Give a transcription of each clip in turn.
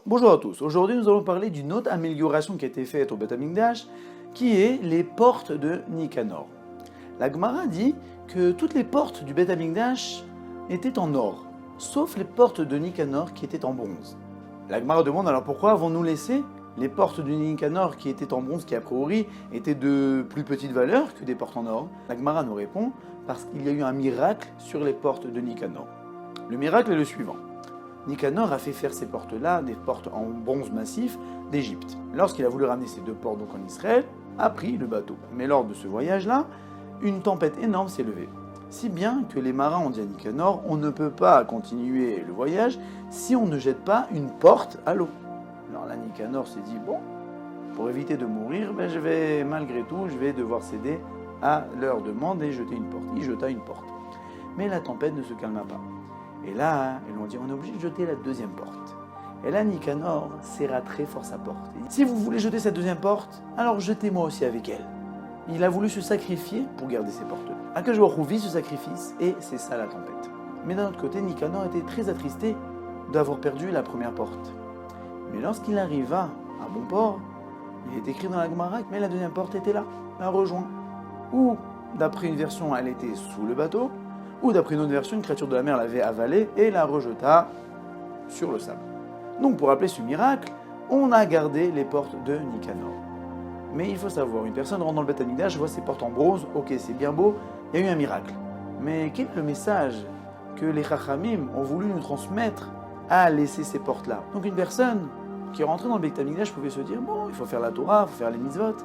Bonjour à tous, aujourd'hui nous allons parler d'une autre amélioration qui a été faite au Beth Amikdash, qui est les portes de Nicanor. La Gemara dit que toutes les portes du Beth Amikdash étaient en or, sauf les portes de Nicanor qui étaient en bronze. La Gemara demande alors pourquoi avons-nous laissé les portes de Nicanor qui étaient en bronze, qui a priori étaient de plus petite valeur que des portes en or. La Gemara nous répond parce qu'il y a eu un miracle sur les portes de Nicanor. Le miracle est le suivant. Nicanor a fait faire ces portes-là, des portes en bronze massif d'Égypte. Lorsqu'il a voulu ramener ces deux portes donc en Israël, a pris le bateau. Mais lors de ce voyage-là, une tempête énorme s'est levée. Si bien que les marins ont dit à Nicanor, on ne peut pas continuer le voyage si on ne jette pas une porte à l'eau. Alors là, Nicanor s'est dit, bon, pour éviter de mourir, malgré tout, je vais devoir céder à leur demande et jeter une porte. Il jeta une porte. Mais la tempête ne se calma pas. Et là, ils lui ont dit, on est obligé de jeter la deuxième porte. Et là, Nicanor serra très fort sa porte. Il dit, si vous voulez jeter cette deuxième porte, alors jetez-moi aussi avec elle. Il a voulu se sacrifier pour garder ces portes-là. Akadosh Baruch Hu vit ce sacrifice, et c'est ça la tempête. Mais d'un autre côté, Nicanor était très attristé d'avoir perdu la première porte. Mais lorsqu'il arriva à bon port, il est écrit dans la Gemara, mais la deuxième porte était là, la rejoint. Ou, d'après une version, elle était sous le bateau, ou d'après une autre version, une créature de la mer l'avait avalée et la rejeta sur le sable. Donc pour rappeler ce miracle, on a gardé les portes de Nicanor. Mais il faut savoir, une personne rentre dans le Beth Amikdash, voit ses portes en bronze, ok c'est bien beau, il y a eu un miracle. Mais quel est le message que les Chachamim ont voulu nous transmettre à laisser ces portes-là? Donc une personne qui est rentrée dans le Beth Amikdash pouvait se dire, bon, il faut faire la Torah, il faut faire les mitzvot.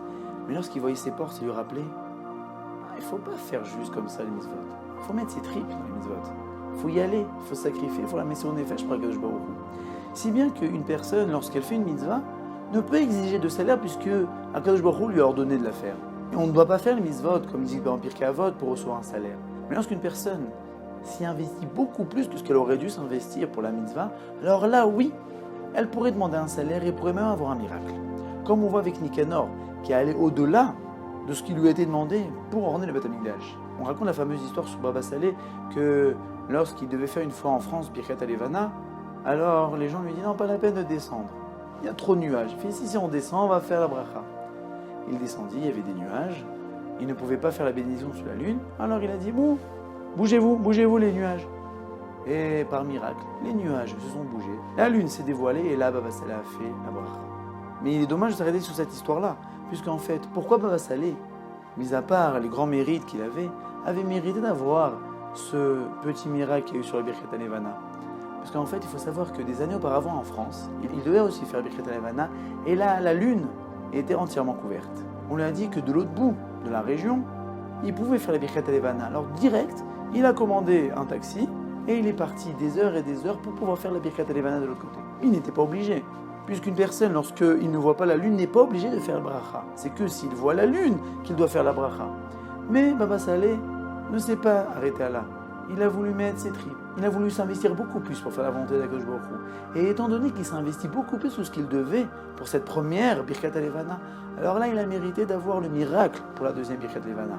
Mais lorsqu'il voyait ces portes, il lui rappelait, il ne faut pas faire juste comme ça les mitzvot. Il faut mettre ses tripes dans les mitzvot. Il faut y aller, il faut sacrifier, il faut la mettre au nefesh pour Akadosh Baruch Hu. Si bien qu'une personne, lorsqu'elle fait une mitzvah, ne peut exiger de salaire puisque Akadosh Baruch Hu lui a ordonné de la faire. Et on ne doit pas faire les mitzvot, comme dit dans Pirkei Avot, pour recevoir un salaire. Mais lorsqu'une personne s'y investit beaucoup plus que ce qu'elle aurait dû s'investir pour la mitzvah, alors là, oui, elle pourrait demander un salaire et pourrait même avoir un miracle. Comme on voit avec Nicanor, qui est allé au-delà de ce qui lui a été demandé pour orner le Beth Amikdash. On raconte la fameuse histoire sur Baba Salé que lorsqu'il devait faire une fois en France Birkat Alevana, alors les gens lui disent non, pas la peine de descendre. Il y a trop de nuages. Il fait si on descend, on va faire la bracha. Il descendit, il y avait des nuages. Il ne pouvait pas faire la bénédiction sous la lune. Alors il a dit bon, bougez-vous les nuages. Et par miracle, les nuages se sont bougés. La lune s'est dévoilée et là Baba Salé a fait la bracha. Mais il est dommage de s'arrêter sur cette histoire-là. Puisqu'en fait, pourquoi Baba Salé, mis à part les grands mérites qu'il avait mérité d'avoir ce petit miracle qu'il y a eu sur le Birkat Alevana? Parce qu'en fait, il faut savoir que des années auparavant en France, il devait aussi faire le Birkat Alevana, et là, la lune était entièrement couverte. On lui a dit que de l'autre bout de la région, il pouvait faire le Birkat Alevana. Alors direct, il a commandé un taxi, et il est parti des heures et des heures pour pouvoir faire le Birkat Alevana de l'autre côté. Il n'était pas obligé. Puisqu'une personne, lorsqu'il ne voit pas la lune, n'est pas obligé de faire la bracha. C'est que s'il voit la lune qu'il doit faire la bracha. Mais Baba Salé ne s'est pas arrêté à là. Il a voulu mettre ses tripes. Il a voulu s'investir beaucoup plus pour faire la volonté d'Akadosh Baruch Hu. Et étant donné qu'il s'est investi beaucoup plus que ce qu'il devait pour cette première Birkat Alevana, alors là, il a mérité d'avoir le miracle pour la deuxième Birkat Alevana.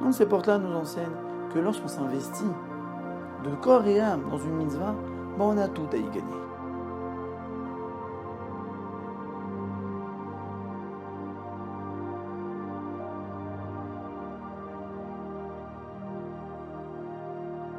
Donc ces portes-là nous enseignent que lorsqu'on s'investit de corps et âme dans une mitzvah, on a tout à y gagner.